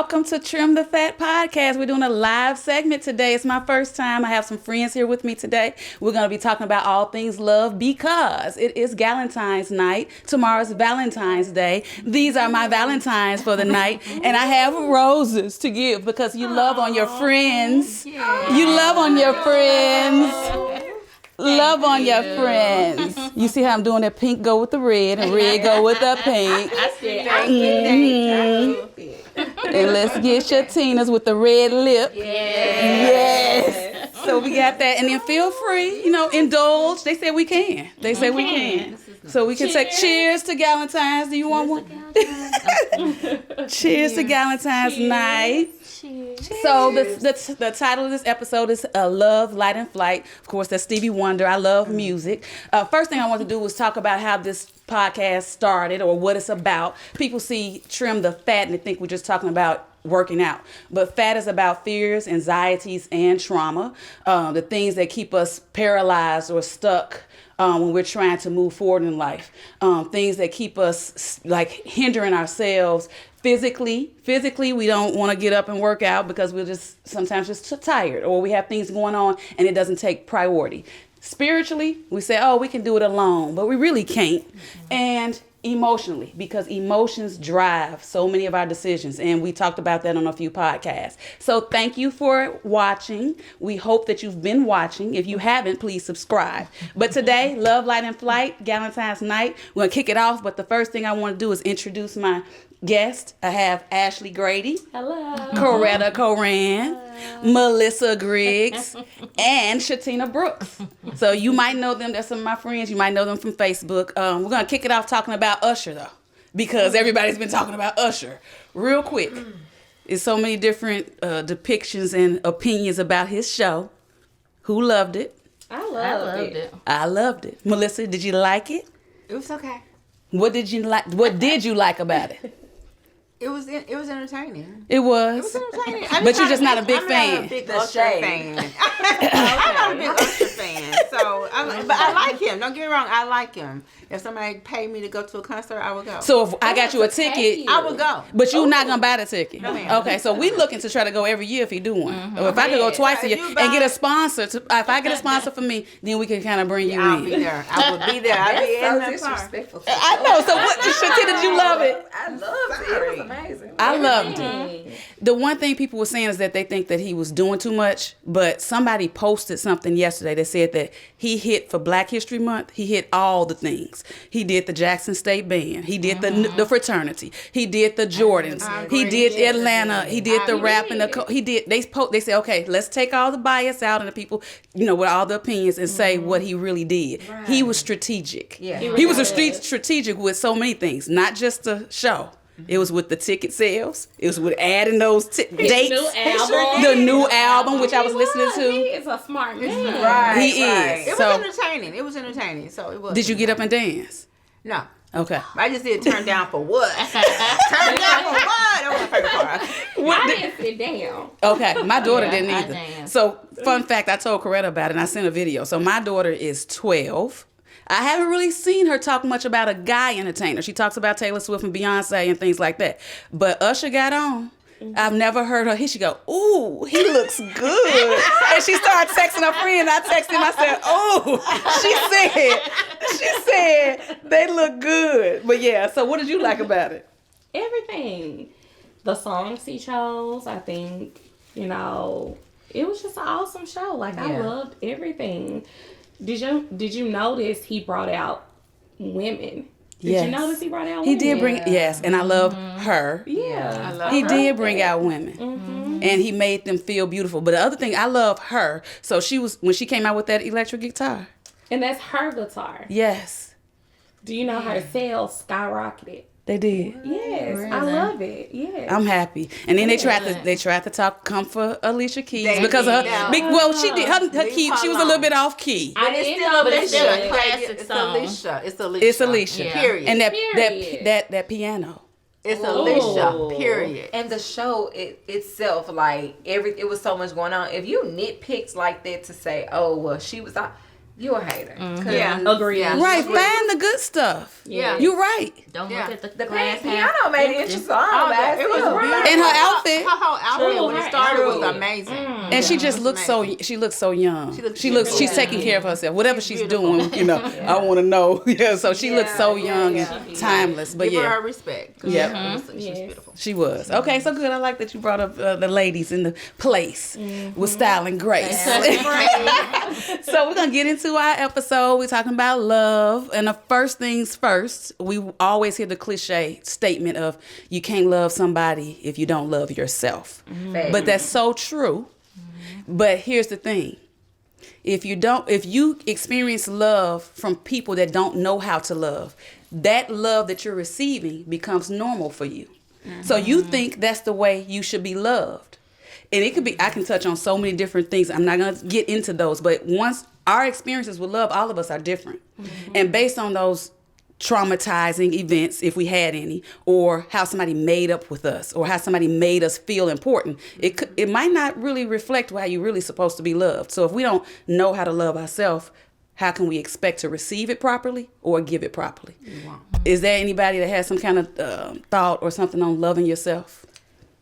welcome to Trim the Fat Podcast. We're doing a live segment today. It's my first time. I have some friends here with me today. We're going to be talking about all things love because it is Galentine's night. Tomorrow's Valentine's Day. These are my Valentines for the night. And I have roses to give because you love on your friends. Yeah. You love on your friends. Love on your friends. You see how I'm doing that? Pink go with the red and red go with the pink. And let's get Shatina's with the red lip. Yes. So we got that. And then feel free, indulge. They say we can. So we can take cheers to Galentine's. Do you want one? Cheers to Galentine's night. Cheers. So the title of this episode is Love, Light, and Flight. Of course, that's Stevie Wonder. I love music. First thing I want to do was talk about how this podcast started or what it's about. People see Trim the Fat and they think we're just talking about working out. But fat is about fears, anxieties, and trauma. The things that keep us paralyzed or stuck when we're trying to move forward in life. Things that keep us hindering ourselves. Physically, we don't want to get up and work out because we're sometimes just tired or we have things going on and it doesn't take priority. Spiritually, we say, we can do it alone, but we really can't. Mm-hmm. And emotionally, because emotions drive so many of our decisions. And we talked about that on a few podcasts. So thank you for watching. We hope that you've been watching. If you haven't, please subscribe. But today, Love, Light, and Flight, Galentine's night. We're going to kick it off. But the first thing I want to do is introduce my guest. I have Ashley Grady. Hello. Coretta Coran. Hello. Melissa Griggs. And Shatina Brooks. So you might know them. They're some of my friends. You might know them from Facebook. We're going to kick it off talking about Usher, though, because everybody's been talking about Usher. Real quick. There's so many different depictions and opinions about his show. Who loved it? I loved it. I loved it. Melissa, did you like it? It was okay. What did you like? What did you like about it? It was entertaining. It was entertaining. But you're just not a big fan. I'm not a big Usher fan. I'm not a big Usher fan. But I like him. Don't get me wrong. I like him. If somebody paid me to go to a concert, I would go. So if I got you a ticket, I would go. But you're not gonna buy the ticket. No, ma'am. Okay, so we looking to try to go every year if he do one. Mm-hmm. Or if I could go twice a year and get a sponsor. If I get a sponsor for me, then we can kind of bring you I'll in. be there. I will be there. I'll be in That's so disrespectful. I know. So what? Shatina, did you love it? I loved it. It was amazing. I loved it. The one thing people were saying is that they think that he was doing too much, but somebody posted something yesterday that said that he hit for Black History Month. He hit all the things. He did the Jackson State Band. He did the fraternity. He did the Jordans. He did Atlanta. He did the rap and the. He did. They said, okay, let's take all the bias out and the people, with all the opinions and say what he really did. Right. He was strategic. Yeah, he was strategic with so many things, not just the show. It was with the ticket sales. It was with adding those dates. The new album, which I was listening to. He is a smart man. Right. He is. It was entertaining. So it was. Did you get up and dance? No. Okay. I just did turn down for what? Turn down for what? That was my favorite part. I didn't sit down. Okay. My daughter didn't either. So, fun fact, I told Coretta about it and I sent a video. So, my daughter is 12. I haven't really seen her talk much about a guy entertainer. She talks about Taylor Swift and Beyonce and things like that. But Usher got on. I've never heard her. She go, ooh, he looks good. And she started texting her friend. I texted him. I said, oh, she said, they look good. But yeah, so what did you like about it? Everything. The songs he chose, I think, it was just an awesome show. I loved everything. Did you notice he brought out women? Did you notice he brought out women? He did bring, yes, and I love her. Yeah. I love he her. did bring out women. Mm-hmm. And he made them feel beautiful. But the other thing, I love her. So when she came out with that electric guitar. And that's her guitar. Yes. Do you know her sales skyrocketed? They did. Yes, really? I love it. Yes, I'm happy. And then they tried to come for Alicia Keys because of her. She did her key. She was a little bit off key. I didn't know, but it's still a classic song. It's Alicia. Yeah. Period. And that piano. It's Alicia. Period. And the show itself, it was so much going on. If you nitpicks like that to say, oh well, she was. you a hater. Yeah. Agreed. Yeah. Right, find the good stuff. Yeah. You're right. Don't Yeah. look at the The glass piano half made it empty. interesting. It was beautiful. And her outfit. Her whole outfit True. when it Her started was outfit. amazing. And she just looks so young. She's taking care of herself. Whatever she's beautiful. doing, I want to know. Yeah, so she looks so young yeah. and timeless. But Give her yeah, her respect. 'Cause Yeah. she's beautiful. she was. Okay, so good. I like that you brought up the ladies in the place with style and grace. So we're gonna get into our episode. We're talking about love, and the first things first. We always hear the cliche statement of you can't love somebody if you don't love yourself. But that's so true. But here's the thing. If you experience love from people that don't know how to love, that love that you're receiving becomes normal for you. So you think that's the way you should be loved. And it could be, I can touch on so many different things. I'm not going to get into those, but once our experiences with love, all of us are different. And based on those traumatizing events, if we had any, or how somebody made up with us, or how somebody made us feel important, it might not really reflect how you're really supposed to be loved. So if we don't know how to love ourselves, how can we expect to receive it properly or give it properly? Wow. Is there anybody that has some kind of thought or something on loving yourself?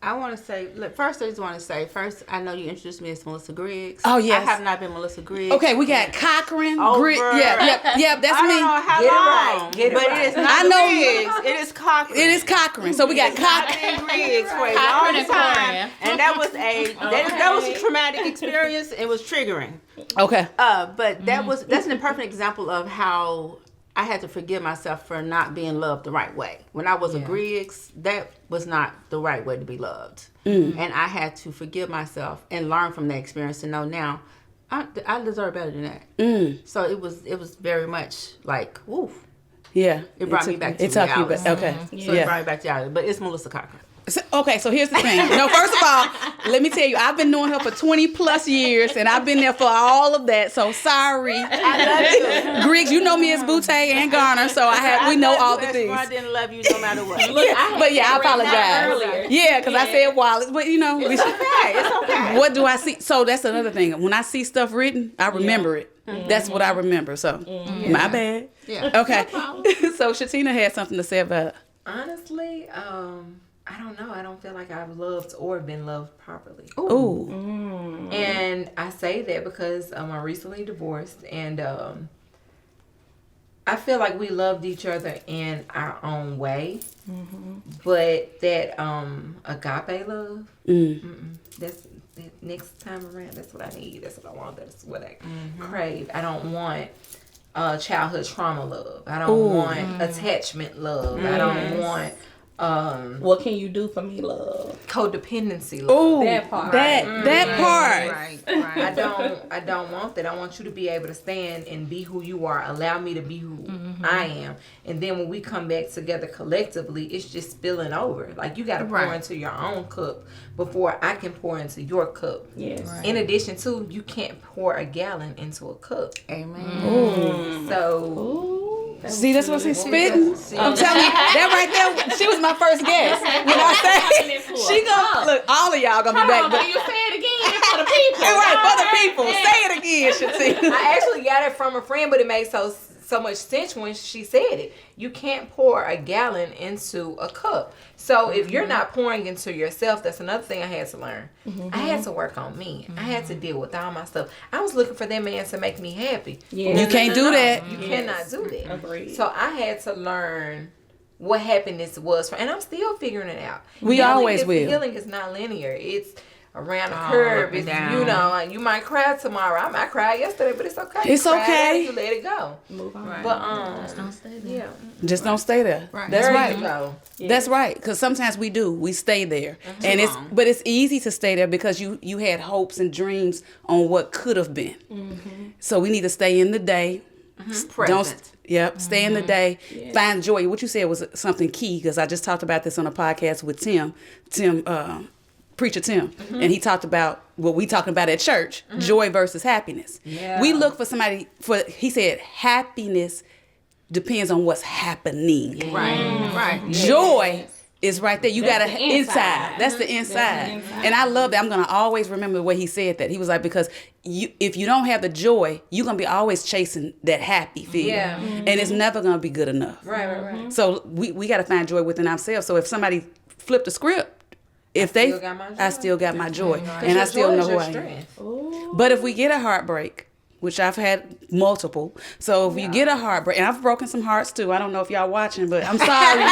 I want to say, first I just want to say, I know you introduced me as Melissa Griggs. Oh, yes. I have not been Melissa Griggs. Okay, we got Cochran, Over. Grit. Yep, that's I me. don't know how Get it long, right. Get it but right. it is not I know Griggs. It is Cochran. It is Cochran. So we got I've Cochran. been Griggs for a Cochran long and time, Coria. and that was a traumatic experience. It was triggering. Okay. But that's an perfect example of how I had to forgive myself for not being loved the right way. When I was a Griggs, that was not the right way to be loved. And I had to forgive myself and learn from that experience to know now I deserve better than that. So it was very much like, woof. Yeah. It brought me back to It took you reality. back. Okay. So it brought me back to reality. But it's Melissa Cochran. So here's the thing. No, first of all, let me tell you, I've been knowing her for 20 plus years, and I've been there for all of that. So sorry. I love you. Griggs, you know me as Butte and Garner, so we know all the things. I didn't love you no matter what. But yeah, I apologize. earlier. Yeah, because I said Wallace, but It's okay. what do I see? So that's another thing. When I see stuff written, I remember it. That's what I remember. So my bad. Yeah. Okay. So Shatina had something to say about it. Honestly, I don't know. I don't feel like I've loved or been loved properly. Ooh. And I say that because I recently divorced, and I feel like we loved each other in our own way. But that agape love, that's next time around. That's what I need. That's what I want. That's what I crave. I don't want childhood trauma love. I don't want attachment love. I don't want What can you do for me, love? codependency love. Ooh, That part. That part. Right. I don't want that. I want you to be able to stand and be who you are. Allow me to be who I am. And then when we come back together collectively, it's just spilling over. Like you got to pour into your own cup before I can pour into your cup. Yes. Right. In addition to, you can't pour a gallon into a cup. Amen. So See, that's what she's spitting. I'm telling you, that right there, she was my first guest. When I say she gonna look, all of y'all gonna be back. But, you say it again for the people. right, for the people. Say it again, Shatina. I actually got it from a friend, but it made so much sense when she said it. You can't pour a gallon into a cup. So if you're not pouring into yourself, that's another thing I had to learn. I had to work on me. I had to deal with all my stuff. I was looking for that man to make me happy. Yeah. You can't do that. You cannot do that. Agreed. So I had to learn what happiness was, and I'm still figuring it out. We always will. Healing is not linear. It's around the curve. up and It's, down. you might cry tomorrow. I might cry yesterday, but it's okay. It's You cry, okay. You let it go. Move on. Right. But Just don't stay there. yeah, Just don't stay there. Right. That's there right. you go. That's right. Because sometimes we do. We stay there, and long. but it's easy to stay there because you had hopes and dreams on what could have been. So we need to stay in the day. Present. Stay in the day. Find joy. What you said was something key because I just talked about this on a podcast with Tim, Preacher Tim, and he talked about what we talking about at church: joy versus happiness. Yeah. We look for somebody he said happiness depends on what's happening. Right. Joy is right there. You That's gotta the inside. That's the inside. the inside. And I love that. I'm gonna always remember the way he said that. He was like, because if you don't have the joy, you're gonna be always chasing that happy feeling. Yeah. And it's never gonna be good enough. Right. So we gotta find joy within ourselves. So if somebody flipped the script, I still got my joy. And I still know who I am. But if we get a heartbreak, which I've had multiple. So if you get a heartbreak, and I've broken some hearts too. I don't know if y'all watching, but I'm sorry.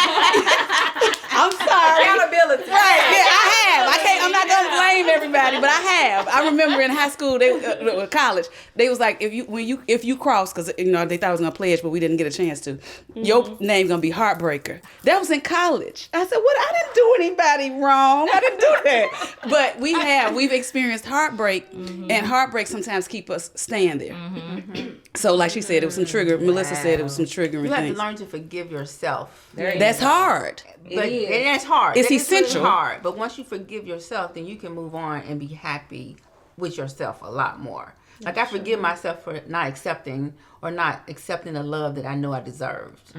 I'm sorry. Accountability. Right? Yeah, I have. I'm not gonna blame everybody, but I have. I remember in high school, college, they was like, if you cross, because they thought I was gonna pledge, but we didn't get a chance to. Your name's gonna be Heartbreaker. That was in college. I said, what? I didn't do anybody wrong. I didn't do that. But we've experienced heartbreak, and heartbreak sometimes keep us staying there. So, like she said, it was some trigger. Melissa said it was some triggering You have things. to learn to forgive yourself. That's hard. But it's hard. It's That is essential. really hard. But once you forgive yourself, then you can move on and be happy with yourself a lot more. Like I forgive myself for not accepting the love that I know I deserved.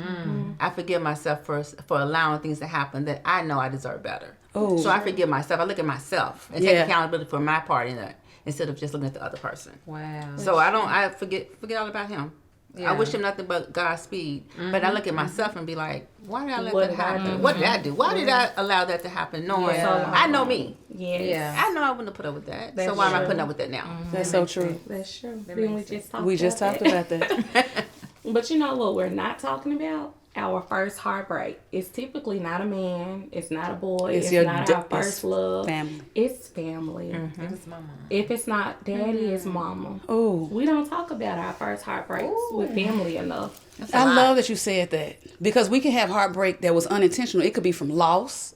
I forgive myself for allowing things to happen that I know I deserve better. Oh. So I forgive myself. I look at myself and take accountability for my part in it instead of just looking at the other person. Wow. So I forget all about him. I wish him nothing but Godspeed. But I look at myself and be like, why did I let that happen? What did I do? Why did I allow that to happen? Knowing I know me. Yes. I know I wouldn't have put up with that. So why am I putting up with that now? That's so true. That's true. We just talked about that. But you know what we're not talking about? Our first heartbreak. It's typically not a man. It's not a boy. It's not our first love. Family. It's family. It's my mom. If it's not daddy, it's mama. Oh. We don't talk about our first heartbreaks with family enough. I love that you said that, because we can have heartbreak that was unintentional. It could be from loss,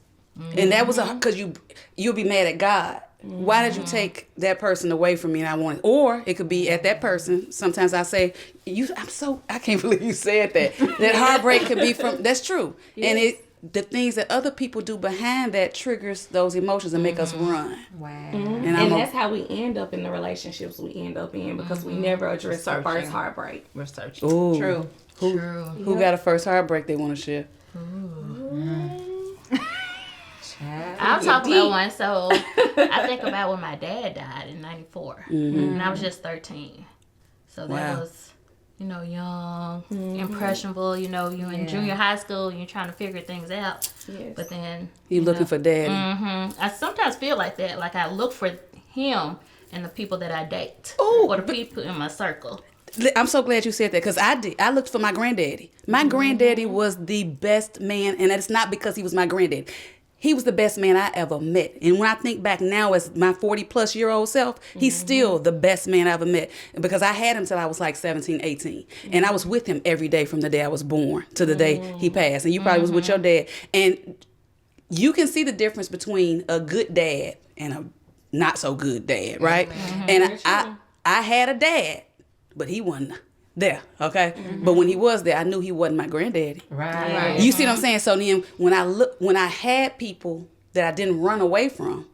and that was because you'll be mad at God. Why did you take that person away from me and I want it? Or it could be at that person. Sometimes I say, I can't believe you said that. That heartbreak could be from, that's true. Yes. And the things that other people do behind that triggers those emotions and make us run. Wow. And that's how we end up in the relationships we end up in, because we never address our first heartbreak. We're searching. Ooh. True. Who got a first heartbreak they want to share? I'll talk about one. So I think about when my dad died in '94, and I was just 13. So that was, young, impressionable. You in junior high school, and you're trying to figure things out. Yes. But then You looking for daddy. I sometimes feel like that. Like I look for him in the people that I date, Ooh, or the people in my circle. I'm so glad you said that, because I did. I looked for my granddaddy. My granddaddy was the best man, and it's not because he was my granddaddy. He was the best man I ever met. And when I think back now as my 40-plus-year-old self, he's still the best man I ever met, because I had him till I was like 17, 18. And I was with him every day from the day I was born to the day he passed. And you probably was with your dad. And you can see the difference between a good dad and a not so good dad, right? And I had a dad, but he wasn't there, okay? But when he was there, I knew he wasn't my granddaddy. Right. You see what I'm saying? So then when I had people that I didn't run away from,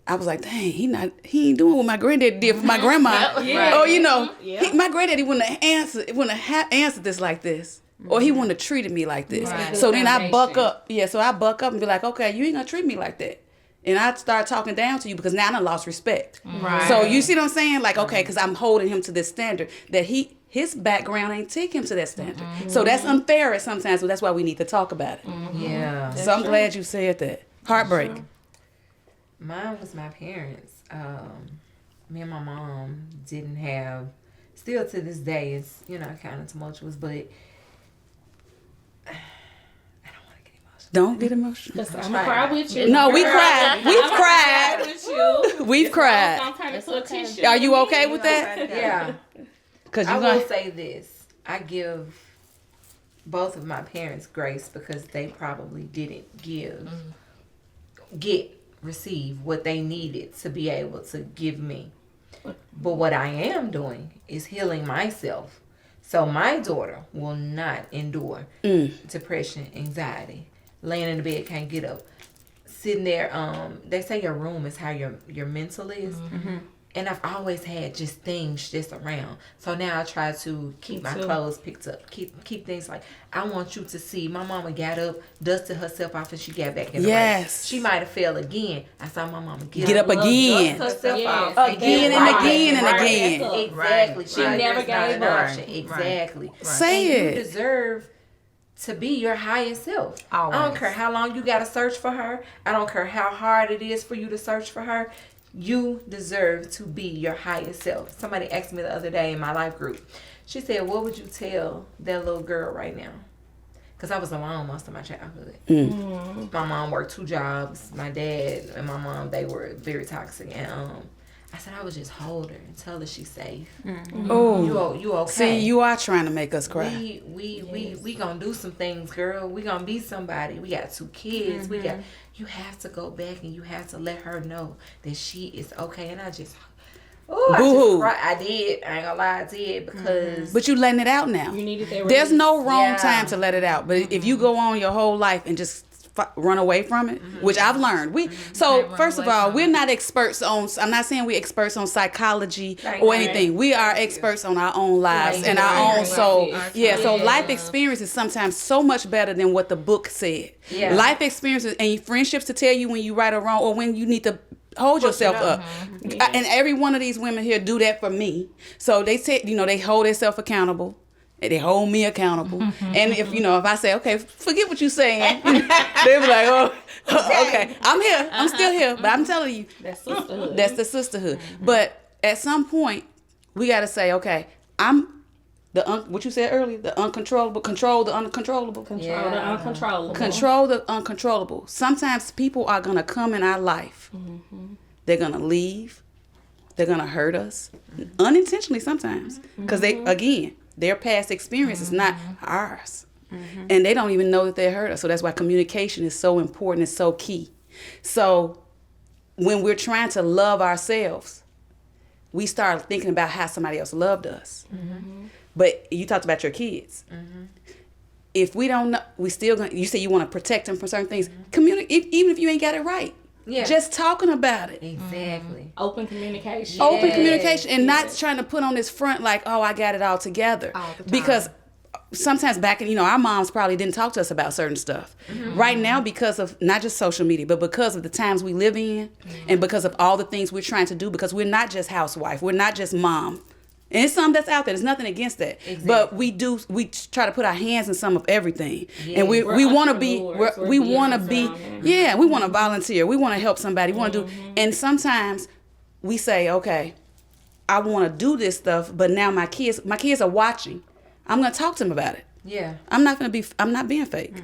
I was like, dang, he ain't doing what my granddaddy did for my grandma. Or my granddaddy wouldn't have answered this like this. Or he wouldn't have treated me like this. Right. So then I buck up. Yeah, so I buck up and be like, okay, you ain't gonna treat me like that. And I start talking down to you, because now I done lost respect. Right. So you see what I'm saying? Like, okay, because I'm holding him to this standard that his background ain't take him to that standard. So that's unfair sometimes, but that's why we need to talk about it. Yeah. So I'm glad you said that. Heartbreak. Mine was my parents. Me and my mom didn't have, still to this day, it's, kind of tumultuous, but Don't get emotional. I'm gonna cry with you. No, we cried. We've cried. With you. We've cried. I'm turning to a tissue. Are you okay with that? yeah. Because I will say this. I give both of my parents grace, because they probably didn't receive what they needed to be able to give me. But what I am doing is healing myself. So my daughter will not endure depression, anxiety, laying in the bed, can't get up, sitting there. They say your room is how your mental is. And I've always had just things just around. So now I try to keep my clothes picked up. Keep things like, I want you to see my mama got up, dusted herself off, and she got back in the race. She might have fell again. I saw my mama get up again. Dust herself off. Again and again and again. Exactly. She never gave up. Exactly. Say and it. You deserve to be your highest self. Always. I don't care how long you got to search for her. I don't care how hard it is for you to search for her. You deserve to be your highest self. Somebody asked me the other day in my life group. She said, what would you tell that little girl right now? Because I was alone most of my childhood. My mom worked 2 jobs. My dad and my mom, they were very toxic. And I said I would just hold her and tell her she's safe. Oh, you okay? See, you are trying to make us cry. We gonna do some things, girl. We gonna be somebody. We got 2 kids. You have to go back and you have to let her know that she is okay. And I just cried. I did. I ain't gonna lie, I did because. But you letting it out now. You needed that. There's no wrong time to let it out. But if you go on your whole life and just run away from it, which I've learned. So first of all, we're not experts on. I'm not saying we're experts on psychology or anything. We are experts on our own lives and our own soul. So life experience is sometimes so much better than what the book said. Life experiences and friendships to tell you when you right or wrong or when you need to hold yourself up. And every one of these women here do that for me. So they say, they hold themselves accountable. They hold me accountable. And if I say, okay, forget what you're saying, they be like, oh, okay, I'm here. I'm still here. But I'm telling you, That's sisterhood. that's the sisterhood. But at some point, we got to say, okay, I'm what you said earlier, the uncontrollable, control the uncontrollable. Control the uncontrollable. Control the uncontrollable. Sometimes people are going to come in our life. They're going to leave. They're going to hurt us. Unintentionally sometimes. Because their past experience is not ours. And they don't even know that they hurt us. So that's why communication is so important. It's so key. So when we're trying to love ourselves, we start thinking about how somebody else loved us. But you talked about your kids. If we don't know, we still gonna. You say you want to protect them from certain things. Communicate, even if you ain't got it right. Just talking about it. Exactly. Open communication. Open communication and not trying to put on this front like, oh, I got it all together. All the time. Because sometimes back in, our moms probably didn't talk to us about certain stuff. Right now, because of not just social media, but because of the times we live in and because of all the things we're trying to do, because we're not just housewife, we're not just mom. And it's something that's out there. There's nothing against that. Exactly. But we try to put our hands in some of everything. And we want to be, we want to volunteer. We want to help somebody. We want to do, and sometimes we say, okay, I want to do this stuff, but now my kids are watching. I'm going to talk to them about it. I'm not being fake.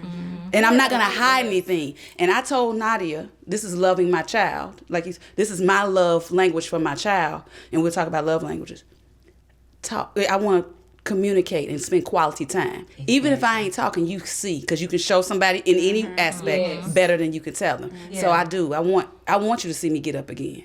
And I'm not going to hide anything. And I told Nadia, this is loving my child. This is my love language for my child. And we'll talk about love languages. I want to communicate and spend quality time. Even if I ain't talking, you see, because you can show somebody in any aspect better than you can tell them. So I do. I want you to see me get up again.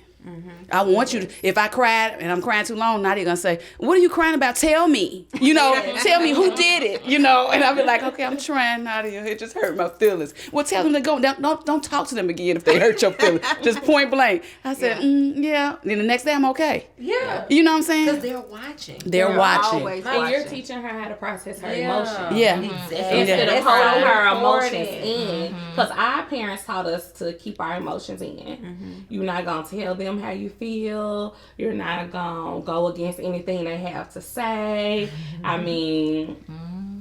I want you to, if I cried and I'm crying too long, Nadia gonna say, what are you crying about? Tell me, tell me who did it, and I'll be like, okay, I'm trying, Nadia, it just hurt my feelings. Well, tell them to go, don't talk to them again if they hurt your feelings, just point blank. I said, then the next day I'm okay. You know what I'm saying? Because they're watching. They're watching. Always And watching. you're teaching her how to process her emotions. Exactly. Instead of holding her emotions important. in. Because our parents taught us to keep our emotions in. You're not going to tell them how you feel. You're not going to go against anything they have to say. I mean,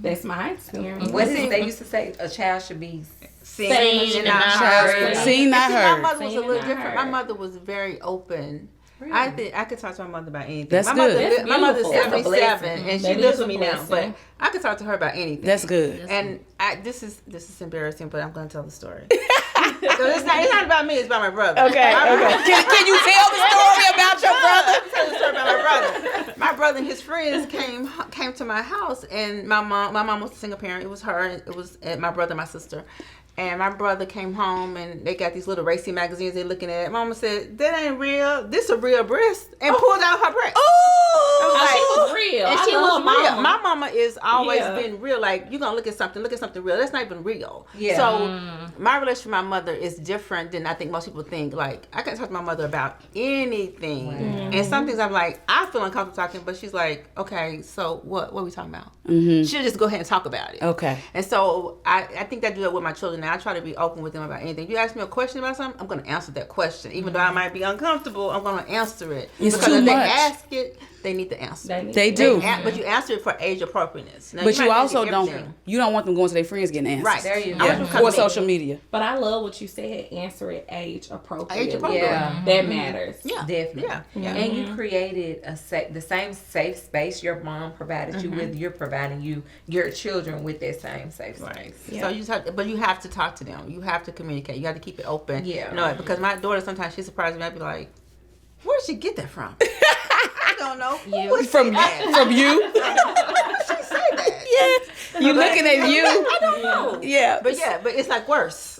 that's my experience. What is it they used to say? A child should be Seen and not heard. Seen, not heard. My mother was a Seen, little not different. heard. My mother was very open. Really? I think I could talk to my mother about anything. That's my good. Mother, my mother's beautiful. That's a 77 and she That lives is a with me now, blessing. but I could talk to her about anything. That's good. And this is embarrassing, but I'm going to tell the story. So it's not about me. It's about my brother. Okay. Can you tell the story about your brother? Tell the story about my brother. My brother and his friends came to my house, and my mom was a single parent. It was her. It was my brother, and my sister. And my brother came home and they got these little racy magazines they're looking at. Mama said, that ain't real. This a real breast. And pulled out her breast. Oh, she was real. And I she was love real. Mama. My mama is always Yeah. been real. Like, you're going to look at something real. That's not even real. Yeah. So my relationship with my mother is different than I think most people think. Like, I can talk to my mother about anything. And some things I'm like, I feel uncomfortable talking, but she's like, okay, so what are we talking about? She'll just go ahead and talk about it. Okay. And so I think I do that with my children now. I try to be open with them about anything. You ask me a question about something, I'm going to answer that question. Even though I might be uncomfortable, I'm going to answer it. It's because too if they much. ask it, they need to answer. They do. But you answer it for age appropriateness. Now, But you might not also get don't everything. want them going to their friends getting answers. Right. There you I go. want them to come Or to me. social media. But I love what you said. Answer it age appropriate. Age appropriate. Yeah. That matters. Yeah. Definitely. Yeah. And you created the same safe space your mom provided you with. You're providing your children with that same safe space. Yeah. So you have to talk to them. You have to communicate. You have to keep it open. Yeah. You know, because my daughter sometimes she surprises me. I'd be like, where did she get that from? I don't know. Who would From say that? from you? She say that. Yeah. You looking at you? I don't know. Yeah. But it's like worse.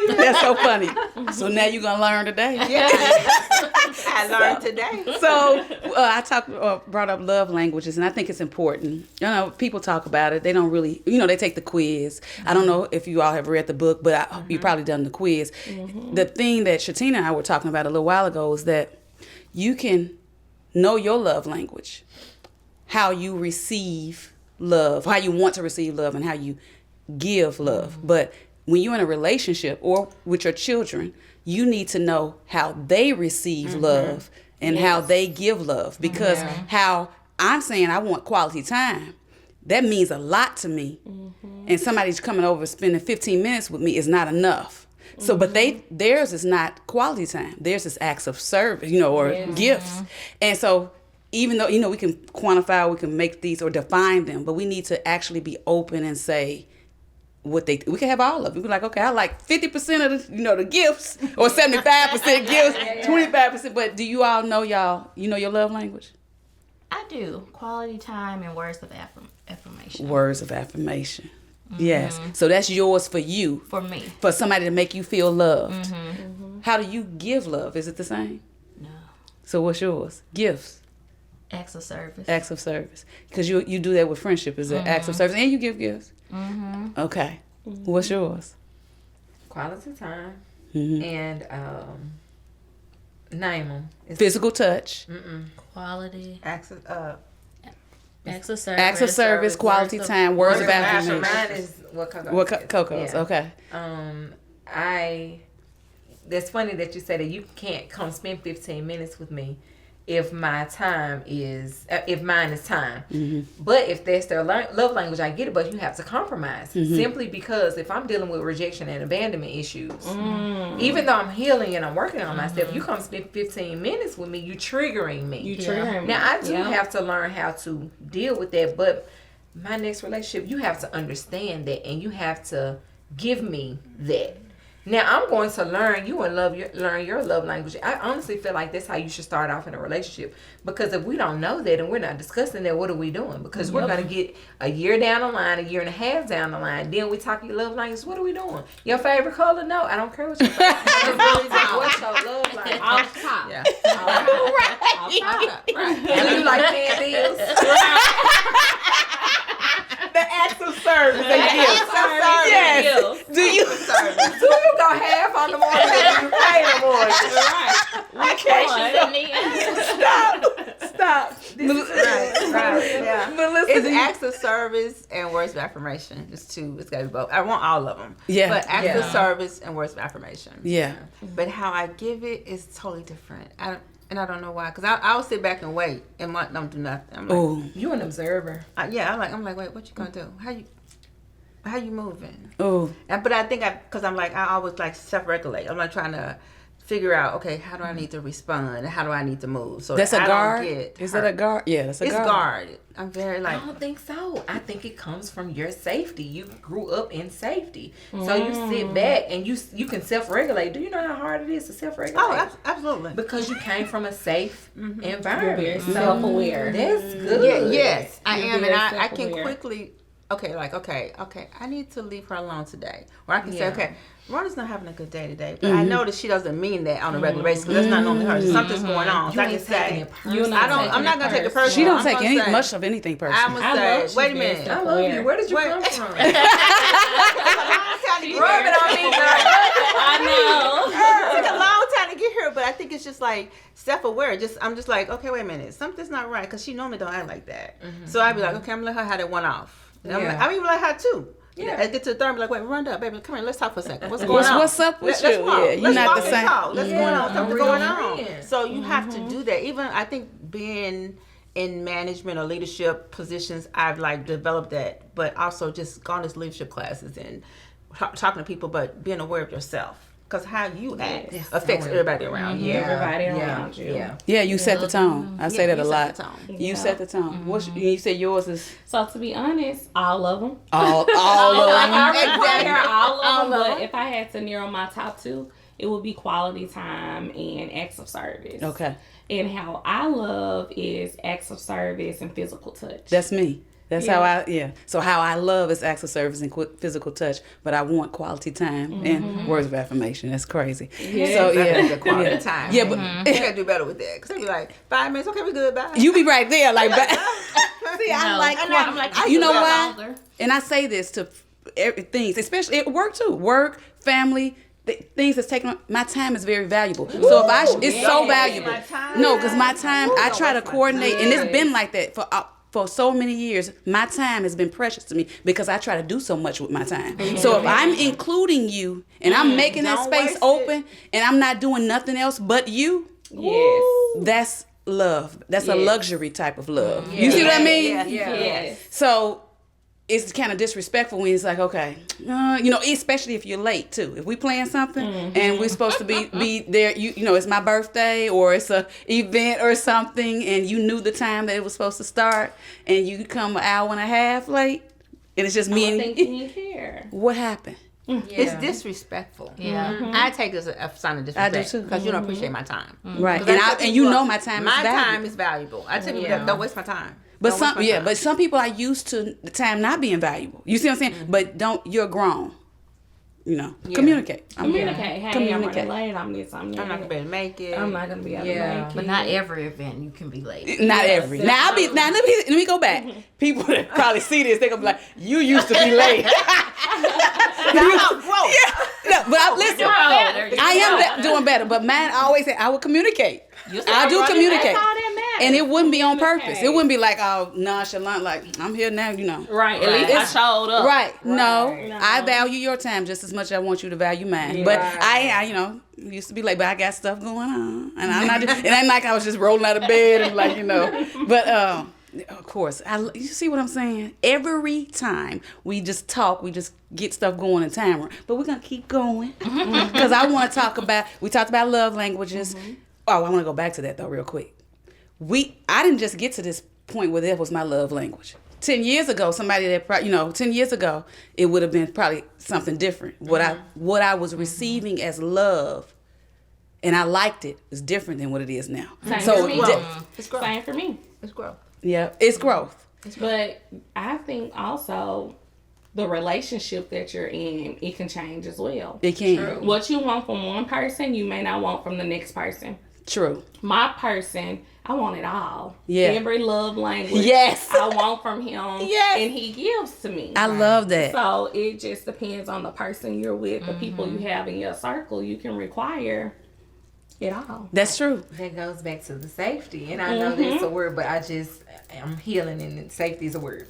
That's so funny. So now you're going to learn today. Yeah. I learned today. So I brought up love languages, and I think it's important. You know, people talk about it. They don't really, they take the quiz. I don't know if you all have read the book, but you probably done the quiz. The thing that Shatina and I were talking about a little while ago is that you can know your love language, how you receive love, how you want to receive love, and how you give love. But when you're in a relationship or with your children, you need to know how they receive love and how they give love. Because how I'm saying I want quality time, that means a lot to me. And somebody's coming over spending 15 minutes with me is not enough. So, but theirs is not quality time. Theirs is acts of service, or gifts. And so, even though, we can quantify, we can make these or define them, but we need to actually be open and say we can have all of it. We be like, okay, I like 50% of the, the gifts, or 75% gifts, 25%. But do you all know your love language? I do. Quality time and words of affirmation. Words of affirmation. Yes. So that's yours for you. For me. For somebody to make you feel loved. How do you give love? Is it the same? No. So what's yours? Gifts. Acts of service. Acts of service. Because you do that with friendship. Is it acts of service? And you give gifts. Okay. What's yours? Quality time. And name them. Physical touch. Quality. Acts of Acts of Acts of service, quality time, words of affirmation. Mine is what Coco Coco's. Yeah. Okay. That's funny that you said that you can't come spend 15 minutes with me if mine is time. But if that's their love language, I get it, but you have to compromise. Simply because if I'm dealing with rejection and abandonment issues, even though I'm healing and I'm working on myself, you come spend 15 minutes with me, you triggering me. Now, I do have to learn how to deal with that, but my next relationship, you have to understand that, and you have to give me that. Now, I'm going to learn learn your love language. I honestly feel like that's how you should start off in a relationship. Because if we don't know that and we're not discussing that, what are we doing? Because we're going to get a year down the line, a year and a half down the line. Then we talk your love language. What are we doing? Your favorite color? No, I don't care what your favorite color is. What's your love language? Off top. Yeah. Right. And you like candies? The acts of service. Yes. Do you? Do you go half on the morning and you pay the morning? Stop. Right. Yeah. Melissa, It's acts of service and words of affirmation. It's two. It's got to be both. I want all of them. Yeah. But acts of service and words of affirmation. Yeah. But how I give it is totally different. I don't know why. Because I'll sit back and wait and don't do nothing. I'm like, Oh. You an observer. I'm like, wait, what you gonna do? How you moving? Oh. But I think because I'm like, I always like self-regulate. I'm like trying to figure out, okay, how do I need to respond and how do I need to move? So That's that a I guard? don't get Is hurt. that a guard? Yeah, that's a It's guard. guard. I'm very I like, don't think so. I think it comes from your safety. You grew up in safety. So you sit back and you can self-regulate. Do you know how hard it is to self-regulate? oh, absolutely. Because you came from a safe You're environment. very So self-aware. that's good. Yes, I You're am, very and I can self-aware. quickly okay, I need to leave her alone today. Or I can say, okay, Rhoda's not having a good day today, but I know that she doesn't mean that on a regular basis because that's not normally her. Something's going on. So I can say, I'm not gonna take it personal. She don't take much of anything personal. I'm gonna say, wait a minute. I love you. Where did you come from? Rub it on me, girl. I know. It took a long time to get here, but I think it's just like self-aware. I'm just like, okay, wait a minute, something's not right because she normally don't act like that. So I'd be like, okay, I'm gonna let her have that one off. I'm even like her too. Yeah. I get to the third and be like, wait, Rhonda, baby, come here, let's talk for a second. What's going on? What's up with you? Yeah, you're not the same. What's going on? Something's going on. So you have to do that. Even I think being in management or leadership positions, I've like developed that, but also just gone to leadership classes and talking to people, but being aware of yourself. Because how you act affects everybody around you. Everybody around you. Yeah, you set the tone. I say that a lot. Set the tone. You set the tone. You said yours is So to be honest, all of them. all Like of I them. require all of them, but if I had to narrow my top two, it would be quality time and acts of service. Okay. And how I love is acts of service and physical touch. That's me. That's how So how I love is acts of service and physical touch, but I want quality time and words of affirmation. That's crazy. Yeah. So The quality time. Yeah, but you gotta do better with that. Because they be like, 5 minutes, okay, we good, bye. you be right there, like. See, I'm like, You know why? longer. And I say this to things, especially at work too. Work, family, things that's taking my time is very valuable. So if it's so valuable. No, because my time, I try to coordinate, and it's been like that for so many years. My time has been precious to me because I try to do so much with my time. So if I'm including you and I'm making that space open and I'm not doing nothing else but you, that's love. That's a luxury type of love. You see what I mean? Yes. So it's kind of disrespectful when it's like, okay, especially if you're late too. If we playing something and we're supposed to be there, it's my birthday or it's a event or something, and you knew the time that it was supposed to start, and you come an hour and a half late, and it's just me and thinking you care. What happened? It's disrespectful. Yeah. I take it as a sign of disrespect. I do too. Because you don't appreciate my time. Right, and you know my time is valuable. My time is valuable. I tell people, don't waste my time. But some people are used to the time not being valuable. You see what I'm saying? But you're grown. Communicate. Communicate. Hey, I'm running late. I'm this. I'm that. I'm not gonna be able to make it. I'm not gonna be able to make it. But not every event you can be late. Not every. Now let me go back. People that probably see this, they gonna be like, "You used to be late." Listen, I am doing better. But mine always say I will communicate. I do communicate. And it wouldn't be on purpose. It wouldn't be like, oh, nonchalant, like, I'm here now, Right. At least I showed up. Right. No, I value your time just as much as I want you to value mine. Yeah. But I used to be like, but I got stuff going on. And I'm not, it ain't like I was just rolling out of bed and like, But, of course, you see what I'm saying? Every time we just talk, we just get stuff going in timer. But we're going to keep going. Because I want to we talked about love languages. Oh, I want to go back to that, though, real quick. I didn't just get to this point where that was my love language. 10 years ago, 10 years ago, it would have been probably something different. What I was receiving as love, and I liked it, is different than what it is now. Same So for me. It's growth. Same for me. It's growth. Yeah, it's growth. But I think also the relationship that you're in, it can change as well. It can. What you want from one person, you may not want from the next person. True. My person, I want it all. Yeah. Every love language. Yes. I want from him. Yes. And he gives to me. I love that. So it just depends on the person you're with, the people you have in your circle. You can require it all. That's true. That goes back to the safety, and I know that's a word, but I'm healing, and safety is a word.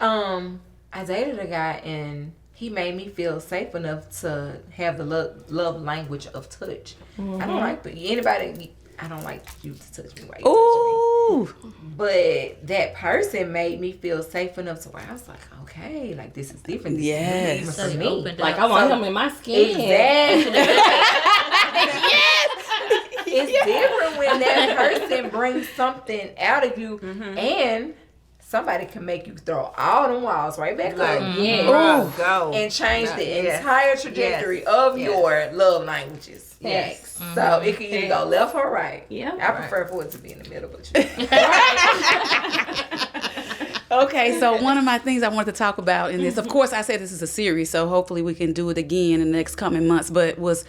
I dated a guy, and he made me feel safe enough to have the love language of touch. I don't like anybody. I don't like you to touch me while you touch me. But that person made me feel safe enough to where I was like, okay, like this is different. This Yes. is So different you for me. opened Like up. I want him in my skin. Exactly. It's different when that person brings something out of you, and somebody can make you throw all them walls right back up. Yeah. Go. And change the entire trajectory of your love languages. Yes. So it can either go left or right. Yeah. I prefer for it to be in the middle, but you Okay, so one of my things I wanted to talk about in this, of course, I said this is a series, so hopefully we can do it again in the next coming months, but was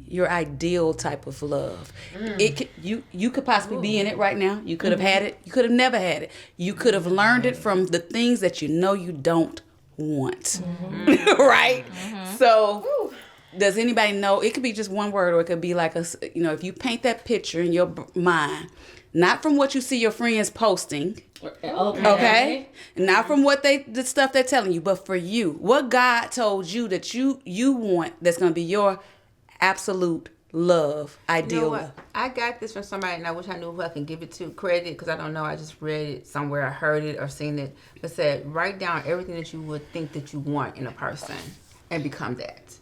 your ideal type of love. You could possibly be in it right now. You could have had it. You could have never had it. You could have learned it from the things that you know you don't want. Right? So does anybody know? It could be just one word, or it could be like if you paint that picture in your mind, not from what you see your friends posting. Okay. Not from the stuff they're telling you, but for you, what God told you that you want, that's going to be your absolute love, ideal. You know what? I got this from somebody, and I wish I knew who I can give it to credit, because I don't know. I just read it somewhere, I heard it or seen it. But said, write down everything that you would think that you want in a person, and become that.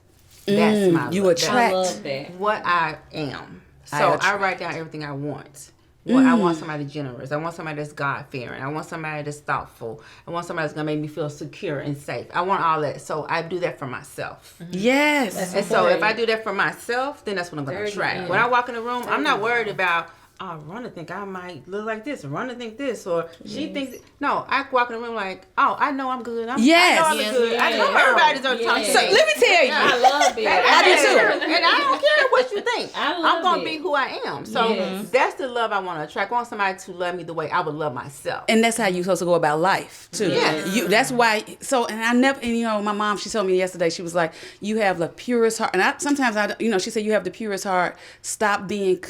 That's my love. You attract I love that. What I am. So I write down everything I want. I want somebody generous. I want somebody that's God-fearing. I want somebody that's thoughtful. I want somebody that's going to make me feel secure and safe. I want all that. So I do that for myself. Yes. And so if I do that for myself, then that's what I'm going to attract. When I walk in the room, I'm not worried about, Rhonda think I might look like this, or Rhonda think this, or she thinks. No, I walk in the room like, I know I'm good. I know I look good. I know everybody deserves to talk to me. So let me tell you. I love it. I do too. And I don't care what you think. I'm going to it. be who I am. So that's the love I want to attract. I want somebody to love me the way I would love myself. And that's how you're supposed to go about life too. Yes. That's why. So, and I never, my mom, she told me yesterday, she was like, you have the purest heart. And sometimes she said, you have the purest heart. Stop being,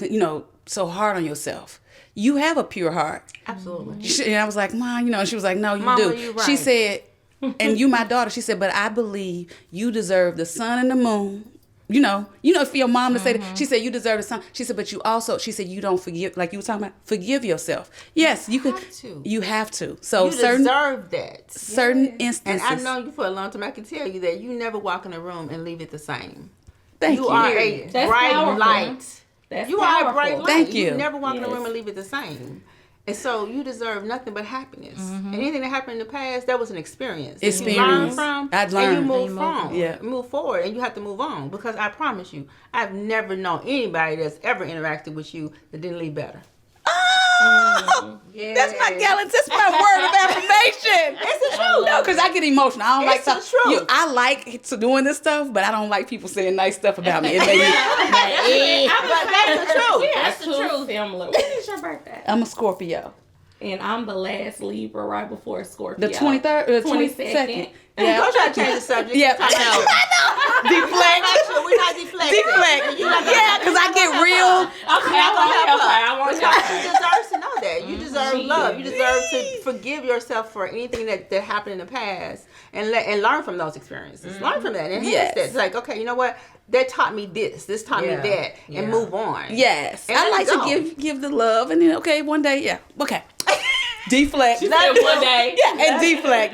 so hard on yourself. You have a pure heart. Absolutely. And I was like, Mom, and she was like, no, you Mama, do. you right. She said, and you my daughter, she said, but I believe you deserve the sun and the moon. For your mom to say that, she said, you deserve the sun. She said, but she said, you don't forgive, like you were talking about, forgive yourself. Yes, you could. You have to. So you deserve that. Certain instances. And I've known you for a long time. I can tell you that you never walk in a room and leave it the same. Thank you. You are a bright light. That's you powerful. are a bright light. Thank you. You never walk in a room and leave it the same. And so you deserve nothing but happiness. And anything that happened in the past, that was an experience. That you learn from, I'd learned. and you move from. Yeah. Move forward, and you have to move on. Because I promise you, I've never known anybody that's ever interacted with you that didn't leave better. That's my Galentine. That's my word of affirmation. It's the truth. No, because I get emotional. I don't It's like the truth. I like doing this stuff, but I don't like people saying nice stuff about me. It made me, But that's the truth. That's the truth. Similar. When is your birthday? I'm a Scorpio. And I'm the last Libra right before Scorpio. The 23rd, the 22nd. Yeah. Don't try to change the subject. Yeah, I know. Deflect. We're not deflecting. Deflect. Yeah, because I get real. Okay, I want You deserve to know that. You deserve love. You deserve to forgive yourself for anything that happened in the past and learn from those experiences. Learn from that and enhance that. It's like, okay, you know what? That taught me this. This taught me that. And move on. Yes. And I like let it to give the love, and then, okay, one day, yeah. Okay. Deflect. She said one day. Yeah, and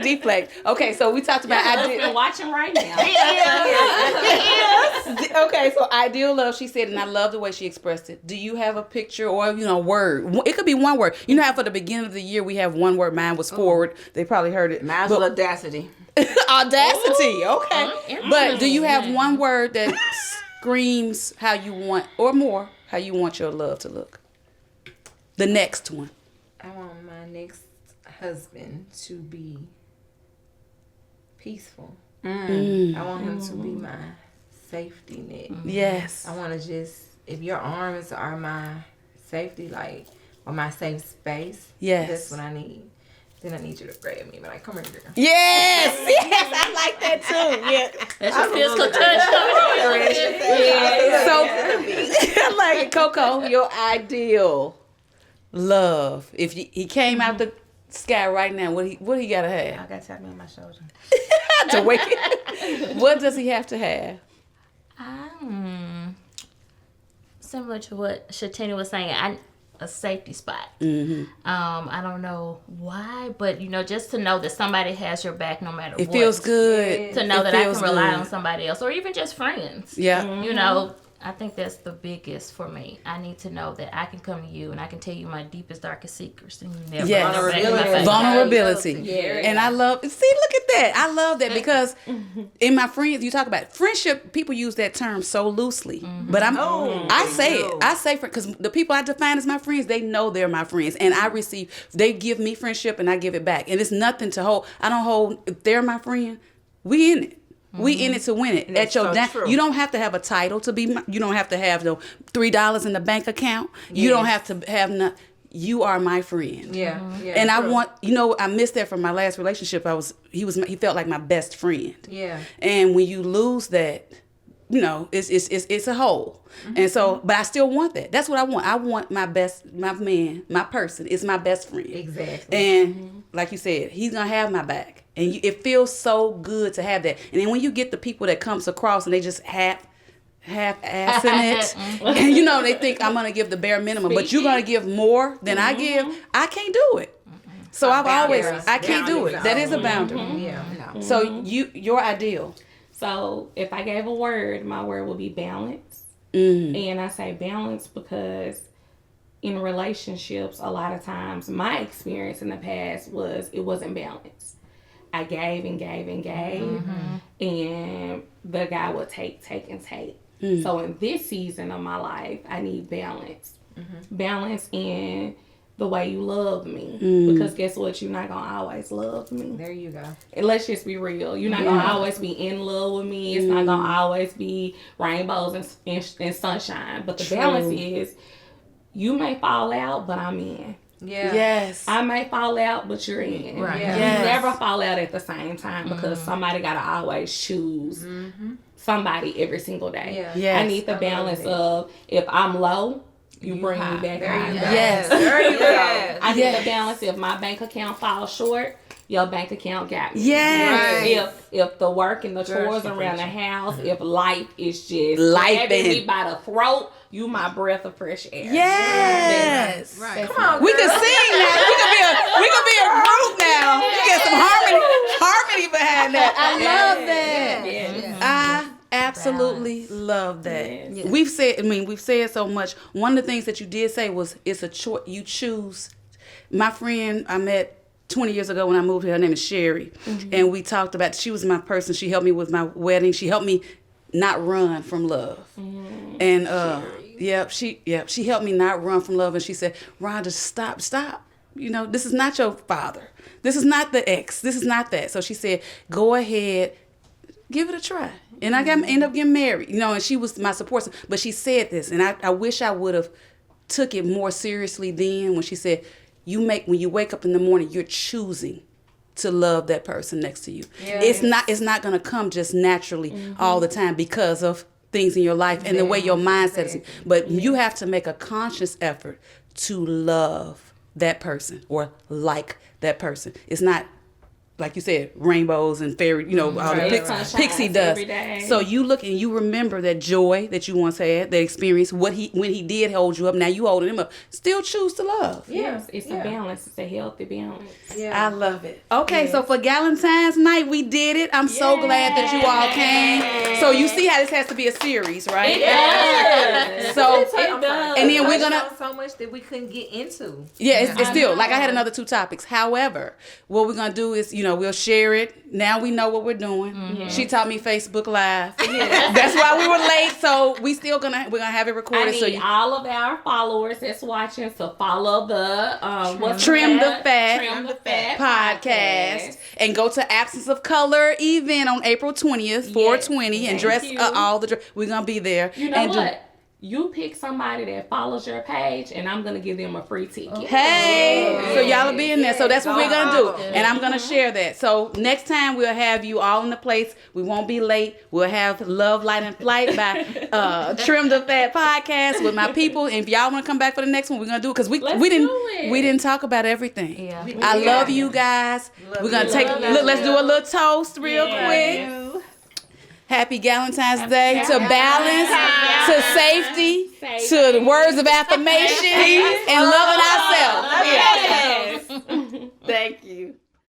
deflect. Okay, so we talked about been watching right now. Okay, so ideal love, she said, and I love the way she expressed it. Do you have a picture or, word? It could be one word. You know how for the beginning of the year we have one word. Mine was forward. They probably heard it. Mine's audacity. Audacity, okay. But do you have one word that screams how you want, or more, how you want your love to look? The next one. I want my next husband to be peaceful. I want him to be my safety net. Yes. I want to if your arms are my safety, or my safe space, that's what I need. Then I need you to grab me, but come here, girl. Yes, I like that too. Yeah, that's your physical touch. So, like Coco, your ideal love. If he came out the sky right now, what he gotta have? I got to tap me on my shoulder. To wake it. What does he have to have? Similar to what Shatini was saying, a safety spot. I don't know why, but just to know that somebody has your back no matter what. It feels good. To know that I can rely on somebody else, or even just friends. Yeah. I think that's the biggest for me. I need to know that I can come to you and I can tell you my deepest, darkest secrets, and you never Vulnerability. Yeah. And I love, see, look at that. I love that because in my friends, you talk about friendship, people use that term so loosely. But I say, because the people I define as my friends, they know they're my friends. And they give me friendship and I give it back. And it's nothing to hold. I don't hold, if they're my friend, we in it. We in it to win it. At your you don't have to have a title to be. You don't have to have the $3 in the bank account. You don't have to have you are my friend. Yeah. And I want, I missed that from my last relationship. He felt like my best friend. Yeah. And when you lose that, it's a hole. And so, but I still want that. That's what I want. I want my man, my person is my best friend. Exactly. And like you said, he's gonna have my back. And it feels so good to have that. And then when you get the people that comes across and they just half-assing it, and they think I'm gonna give the bare minimum, but you're gonna give more than I give. I can't do it. So I can't do it. That is a boundary. Yeah. So your ideal. So if I gave a word, my word would be balance. And I say balance because in relationships, a lot of times my experience in the past was it wasn't balanced. I gave and gave and gave, and the guy would take and take. So in this season of my life, I need balance. Balance in the way you love me. Because guess what? You're not going to always love me. There you go. And let's just be real. You're not going to always be in love with me. It's not going to always be rainbows and sunshine. But the balance is you may fall out, but I'm in. Yeah. Yes. I may fall out, but you're in. Right. Yeah. Yes. You never fall out at the same time because somebody got to always choose somebody every single day. Yeah. Yes. I need the balance of if I'm low, you bring me back high. Yes. There you go. I need the balance if my bank account falls short, your bank account got me. Yes. If the work and the chores around the house, if life is just Life grabbing me by the throat, you my breath of fresh air. Yes. Right. Come on, We can sing now. We could be a group now. You get some harmony behind that. I love that. Yes. I absolutely love that. Yes. We've said so much. One of the things that you did say was it's a choice. You choose. My friend I met 20 years ago when I moved here, her name is Sherry. And we talked about, she was my person. She helped me with my wedding. She helped me not run from love. And she helped me not run from love. And she said, Rhonda, stop. This is not your father. This is not the ex. This is not that. So she said, go ahead, give it a try. And I ended up getting married, and she was my support. But she said this, and I wish I would have took it more seriously then when she said, when you wake up in the morning, you're choosing to love that person next to you. Yes. It's not going to come just naturally all the time because of things in your life and the way your mindset is. But you have to make a conscious effort to love that person or like that person. It's not, like you said, rainbows and fairy, all the pixie dust. So you look and you remember that joy that you once had, that experience, when he did hold you up, now you holding him up. Still choose to love. Yes, it's a balance. It's a healthy balance. Yeah. I love it. Okay, so for Galentine's night, we did it. I'm so glad that you all came. So you see how this has to be a series, right? Yeah. So, it does. and then we're gonna so much that we couldn't get into. Yeah, it's still like I had another 2 topics. However, what we're gonna do is, we'll share it. Now we know what we're doing. She taught me Facebook Live. That's why we were late. So we're gonna have it recorded. I need all of our followers that's watching to follow the Trim the Fat podcast and go to Absence of Color event on April 20th, 420, and dress all the. We're gonna be there. You know what? You pick somebody that follows your page, and I'm going to give them a free ticket. Hey, so y'all will be in there. So that's what we're going to do. And I'm going to share that. So next time we'll have you all in the place. We won't be late. We'll have Love, Light, and Flight by Trim the Fat podcast with my people. And if y'all want to come back for the next one, we're going to do it. Because we didn't talk about everything. Yeah. I love you guys. We're going to let's do a little toast real quick. Happy Galentine's Day to balance, to safety, to the words of affirmation, and loving ourselves. Yes. Thank you.